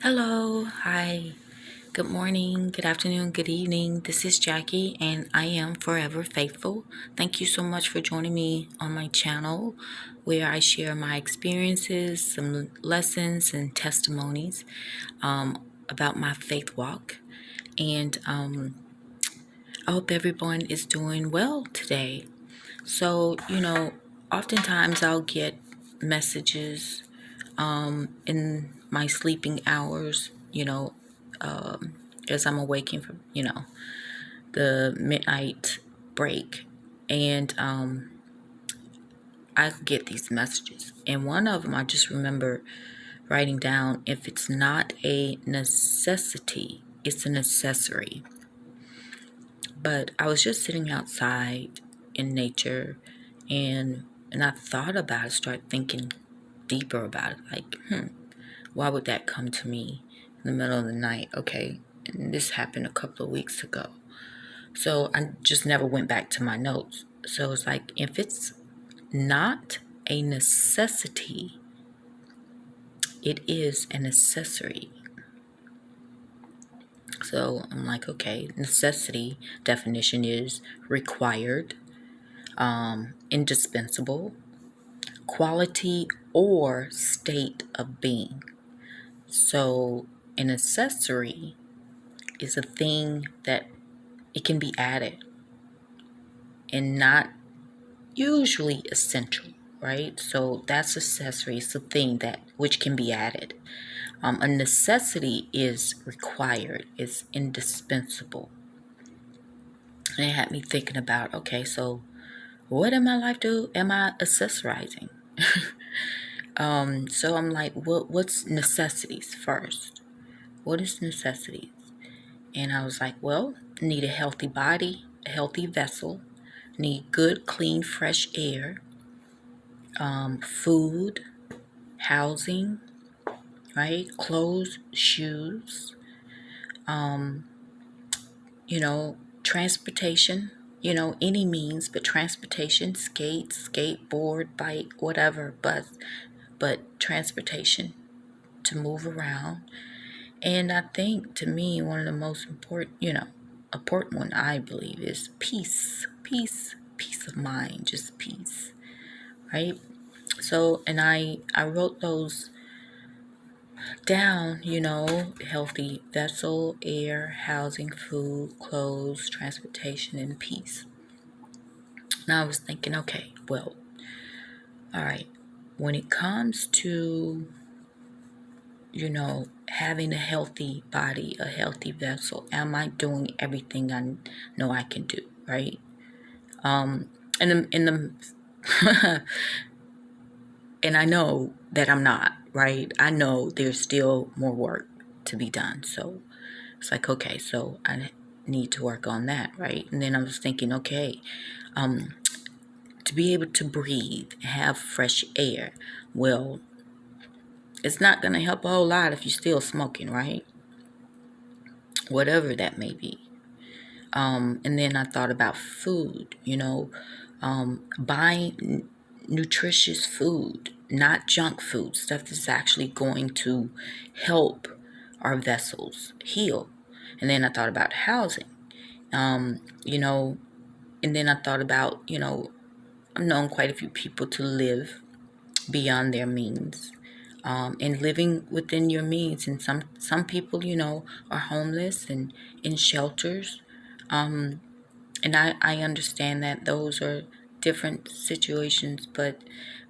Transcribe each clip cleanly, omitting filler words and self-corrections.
Hello, hi, good morning, good afternoon, good evening. This is Jackie, and I am forever faithful. Thank you so much for joining me on my channel where I share my experiences, some lessons, and testimonies about my faith walk. And I hope everyone is doing well today. So, oftentimes I'll get messages in my sleeping hours, as I'm awaking from, the midnight break. And I get these messages. And one of them, I just remember writing down, if it's not a necessity, it's an accessory. But I was just sitting outside in nature and I thought about it, started thinking deeper about it, like, why would that come to me in the middle of the night? Okay, and this happened a couple of weeks ago. So I just never went back to my notes. So it's like, if it's not a necessity, it is an accessory. So I'm like, okay, necessity definition is required, indispensable, quality, or state of being. So an accessory is a thing that it can be added and not usually essential, right? So that's accessory. It's a thing that which can be added. A necessity is required. It's indispensable. And it had me thinking about, okay, so what in my life am I accessorizing? So I'm like, what's necessities first? What is necessities? And I was like, well, need a healthy body, a healthy vessel, need good, clean, fresh air, food, housing, right? Clothes, shoes, transportation, any means, but transportation, skateboard, bike, whatever, but transportation to move around. And I think, to me, one of the most important one, I believe, is peace of mind, just peace, right? So, and I wrote those down, healthy vessel, air, housing, food, clothes, transportation, and peace. Now I was thinking, okay, well, all right, when it comes to, having a healthy body, a healthy vessel, am I doing everything I know I can do, right? And and I know that I'm not, right? I know there's still more work to be done. So it's like, okay, so I need to work on that, right? And then I was thinking, okay, to be able to breathe, have fresh air, well, it's not going to help a whole lot if you're still smoking, right? Whatever that may be. And then I thought about food, buying nutritious food, not junk food, stuff that's actually going to help our vessels heal. And then I thought about housing, um, you know, and then I thought about, I've known quite a few people to live beyond their means. And living within your means, and some people, are homeless and in shelters. And I understand that those are different situations, but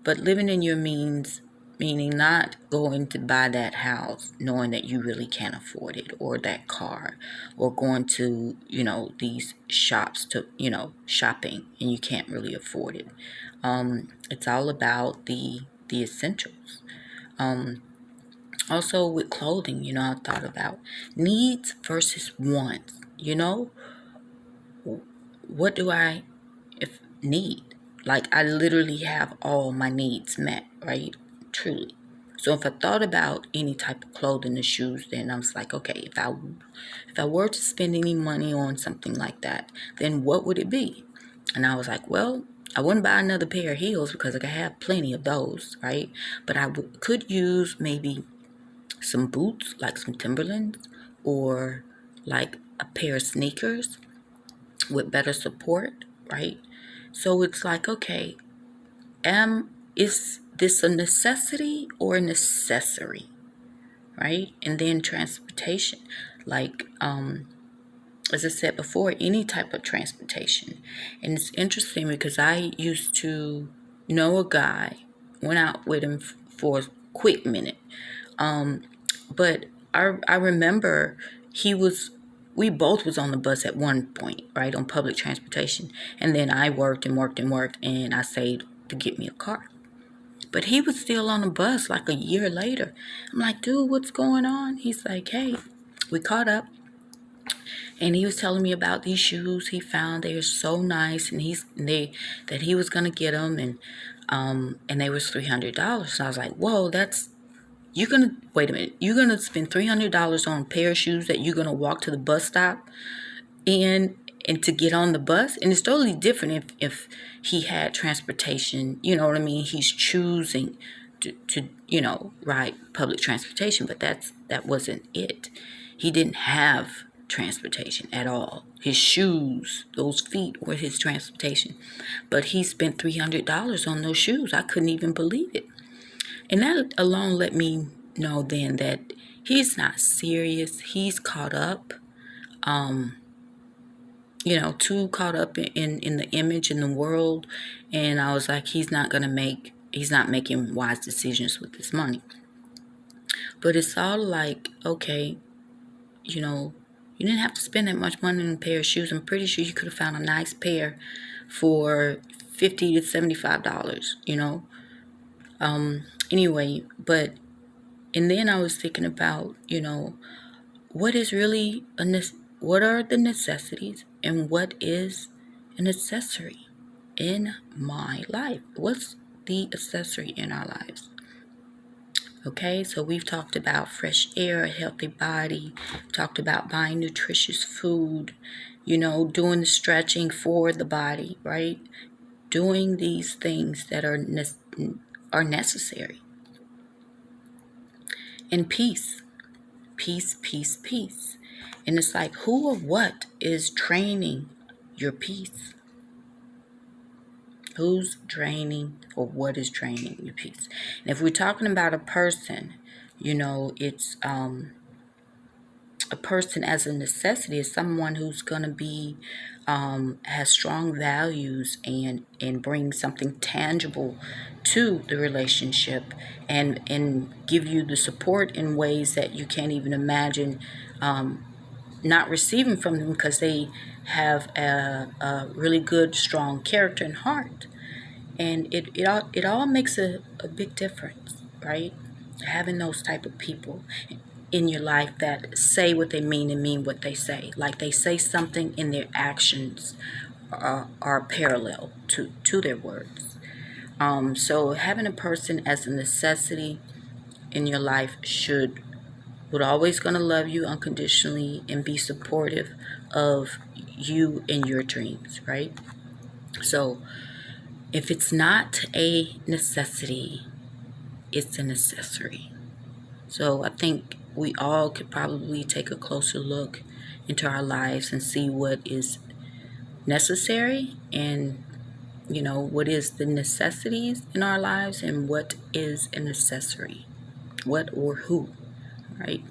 living in your means, meaning not going to buy that house knowing that you really can't afford it, or that car, or going to, these shops to, shopping, and you can't really afford it. It's all about the essentials. Also with clothing, I thought about needs versus wants. What do I if need? Like, I literally have all my needs met, right? Truly. So if I thought about any type of clothing or shoes, then I was like, okay, if I were to spend any money on something like that, then what would it be? And I was like, well, I wouldn't buy another pair of heels because I have plenty of those, right? But I could use maybe some boots, like some Timberlands, or like a pair of sneakers with better support, right? So it's like, okay, is this a necessity or an accessory, right? And then transportation, like as I said before, any type of transportation. And it's interesting because I used to know a guy, went out with him for a quick minute. But I remember he was, we both was on the bus at one point, right, on public transportation. And then I worked and worked and worked, and I saved to get me a car. But he was still on the bus like a year later. I'm like, dude, what's going on? He's like, hey, we caught up. And he was telling me about these shoes he found. They were so nice, and that he was gonna get them, and they was $300. So I was like, whoa, you're gonna wait a minute. You're gonna spend $300 on a pair of shoes that you're gonna walk to the bus stop and to get on the bus. And it's totally different if he had transportation. You know what I mean? He's choosing to ride public transportation, but that wasn't it. He didn't have transportation at all. His shoes, those feet, were his transportation, but he spent $300 on those shoes. I couldn't even believe it. And that alone let me know then that he's not serious. He's caught up, too caught up in the image in the world. And I was like, he's not making wise decisions with his money. But it's all like, okay, you didn't have to spend that much money on a pair of shoes. I'm pretty sure you could have found a nice pair for $50 to $75, Anyway, and then I was thinking about, what is really what are the necessities and what is an accessory in my life? What's the accessory in our lives? Okay, so we've talked about fresh air, a healthy body, talked about buying nutritious food, doing the stretching for the body, right? Doing these things that are necessary. And peace, peace, peace, peace. And it's like, who or what is draining your peace? Who's draining or what is draining your peace? And if we're talking about a person, it's a person as a necessity is someone who's going to be has strong values and bring something tangible to the relationship and give you the support in ways that you can't even imagine not receiving from them, because they have a really good, strong character and heart. And it all makes a big difference, right? Having those type of people in your life that say what they mean and mean what they say. Like, they say something and their actions are parallel to their words. So having a person as a necessity in your life would always going to love you unconditionally and be supportive of you and your dreams, right? So if it's not a necessity, it's an accessory. So I think we all could probably take a closer look into our lives and see what is necessary and, what is the necessities in our lives and what is an accessory. What or who, right?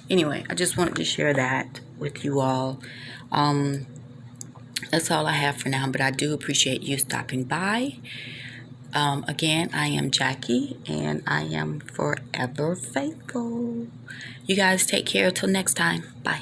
Anyway, I just wanted to share that with you all. That's all I have for now, but I do appreciate you stopping by. Again, I am Jackie, and I am forever faithful. You guys take care until next time. Bye.